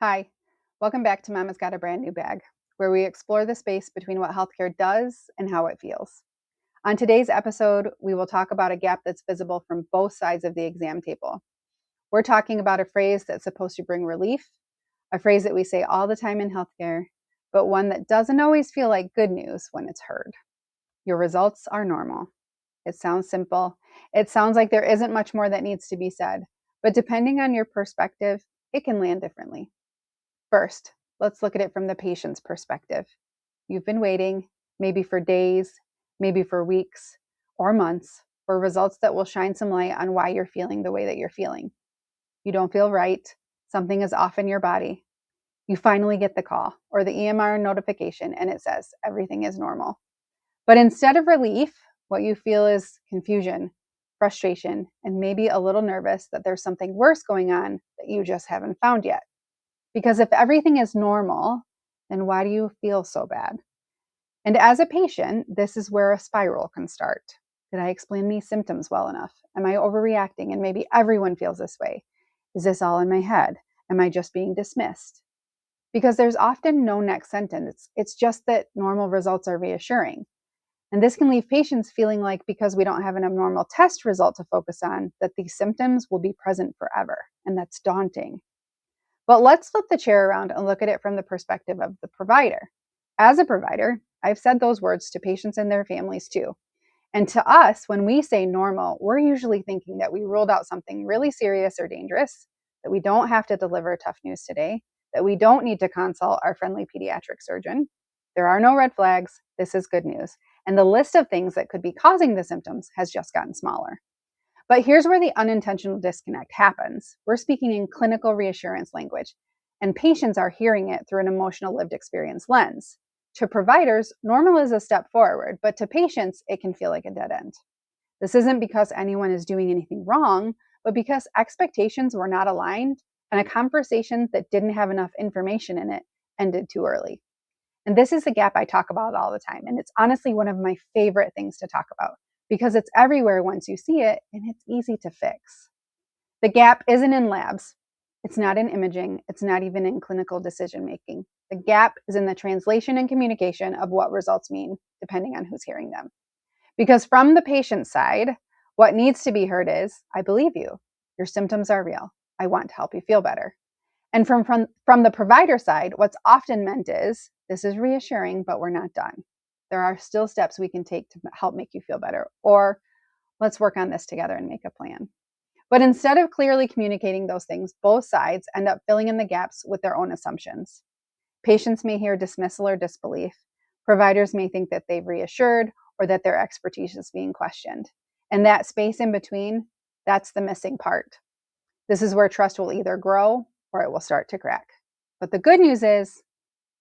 Hi, welcome back to Mama's Got a Brand New Bag, where we explore the space between what healthcare does and how it feels. On today's episode, we will talk about a gap that's visible from both sides of the exam table. We're talking about a phrase that's supposed to bring relief, a phrase that we say all the time in healthcare, but one that doesn't always feel like good news when it's heard. Your results are normal. It sounds simple. It sounds like there isn't much more that needs to be said, but depending on your perspective, it can land differently. First, let's look at it from the patient's perspective. You've been waiting, maybe for days, maybe for weeks or months, for results that will shine some light on why you're feeling the way that you're feeling. You don't feel right. Something is off in your body. You finally get the call or the EMR notification, and it says everything is normal. But instead of relief, what you feel is confusion, frustration, and maybe a little nervous that there's something worse going on that you just haven't found yet. Because if everything is normal, then why do you feel so bad? And as a patient, this is where a spiral can start. Did I explain these symptoms well enough? Am I overreacting? And maybe everyone feels this way. Is this all in my head? Am I just being dismissed? Because there's often no next sentence. It's just that normal results are reassuring. And this can leave patients feeling like because we don't have an abnormal test result to focus on, that these symptoms will be present forever. And that's daunting. But let's flip the chair around and look at it from the perspective of the provider. As a provider, I've said those words to patients and their families too. And to us, when we say normal, we're usually thinking that we ruled out something really serious or dangerous, that we don't have to deliver tough news today, that we don't need to consult our friendly pediatric surgeon. There are no red flags. This is good news. And the list of things that could be causing the symptoms has just gotten smaller. But here's where the unintentional disconnect happens. We're speaking in clinical reassurance language, and patients are hearing it through an emotional lived experience lens. To providers, normal is a step forward, but to patients, it can feel like a dead end. This isn't because anyone is doing anything wrong, but because expectations were not aligned and a conversation that didn't have enough information in it ended too early. And this is the gap I talk about all the time, and it's honestly one of my favorite things to talk about, because it's everywhere once you see it, and it's easy to fix. The gap isn't in labs. It's not in imaging. It's not even in clinical decision making. The gap is in the translation and communication of what results mean, depending on who's hearing them. Because from the patient side, what needs to be heard is, I believe you. Your symptoms are real. I want to help you feel better. And from the provider side, what's often meant is, this is reassuring, but we're not done. There are still steps we can take to help make you feel better, or let's work on this together and make a plan. But instead of clearly communicating those things, both sides end up filling in the gaps with their own assumptions. Patients may hear dismissal or disbelief. Providers may think that they've reassured or that their expertise is being questioned. And that space in between, that's the missing part. This is where trust will either grow or it will start to crack. But the good news is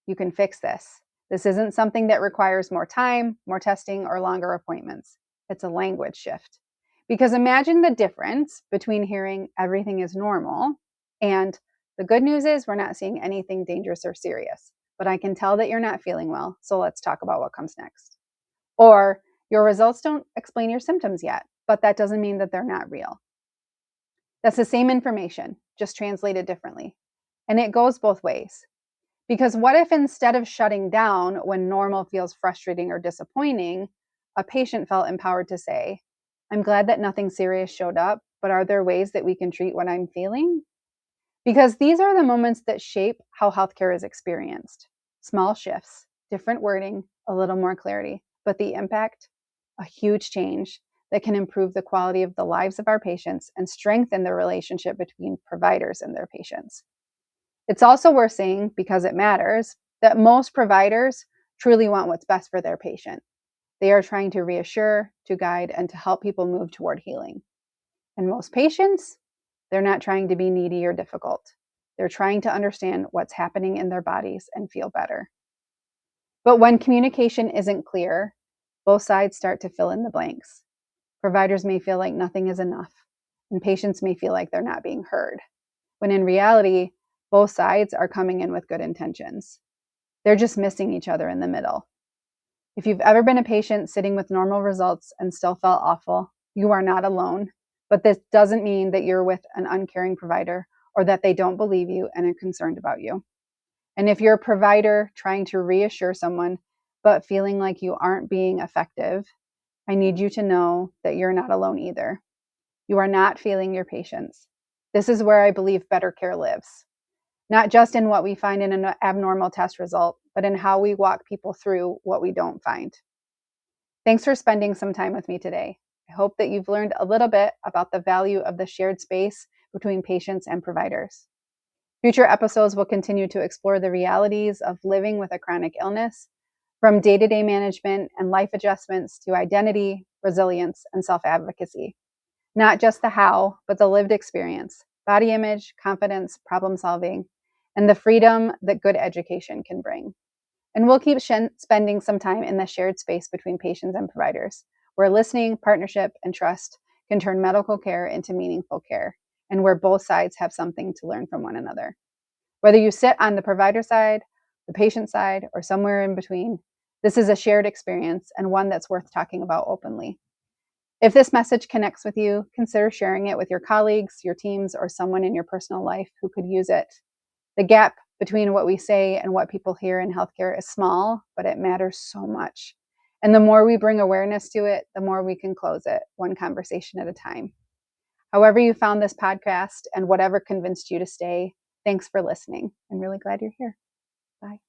you can fix this. This isn't something that requires more time, more testing, or longer appointments. It's a language shift. Because imagine the difference between hearing everything is normal and the good news is we're not seeing anything dangerous or serious, but I can tell that you're not feeling well, so let's talk about what comes next. Or your results don't explain your symptoms yet, but that doesn't mean that they're not real. That's the same information, just translated differently. And it goes both ways. Because what if instead of shutting down when normal feels frustrating or disappointing, a patient felt empowered to say, I'm glad that nothing serious showed up, but are there ways that we can treat what I'm feeling? Because these are the moments that shape how healthcare is experienced. Small shifts, different wording, a little more clarity, but the impact, a huge change that can improve the quality of the lives of our patients and strengthen the relationship between providers and their patients. It's also worth saying, because it matters, that most providers truly want what's best for their patient. They are trying to reassure, to guide, and to help people move toward healing. And most patients, they're not trying to be needy or difficult. They're trying to understand what's happening in their bodies and feel better. But when communication isn't clear, both sides start to fill in the blanks. Providers may feel like nothing is enough, and patients may feel like they're not being heard, when in reality, both sides are coming in with good intentions. They're just missing each other in the middle. If you've ever been a patient sitting with normal results and still felt awful, you are not alone. But this doesn't mean that you're with an uncaring provider or that they don't believe you and are concerned about you. And if you're a provider trying to reassure someone, but feeling like you aren't being effective, I need you to know that you're not alone either. You are not failing your patients. This is where I believe better care lives, not just in what we find in an abnormal test result, but in how we walk people through what we don't find. Thanks for spending some time with me today. I hope that you've learned a little bit about the value of the shared space between patients and providers. Future episodes will continue to explore the realities of living with a chronic illness, from day-to-day management and life adjustments to identity, resilience, and self-advocacy. Not just the how, but the lived experience, body image, confidence, problem solving, and the freedom that good education can bring. And we'll keep spending some time in the shared space between patients and providers, where listening, partnership, and trust can turn medical care into meaningful care, and where both sides have something to learn from one another. Whether you sit on the provider side, the patient side, or somewhere in between, this is a shared experience and one that's worth talking about openly. If this message connects with you, consider sharing it with your colleagues, your teams, or someone in your personal life who could use it. The gap between what we say and what people hear in healthcare is small, but it matters so much. And the more we bring awareness to it, the more we can close it, one conversation at a time. However you found this podcast and whatever convinced you to stay, thanks for listening. I'm really glad you're here. Bye.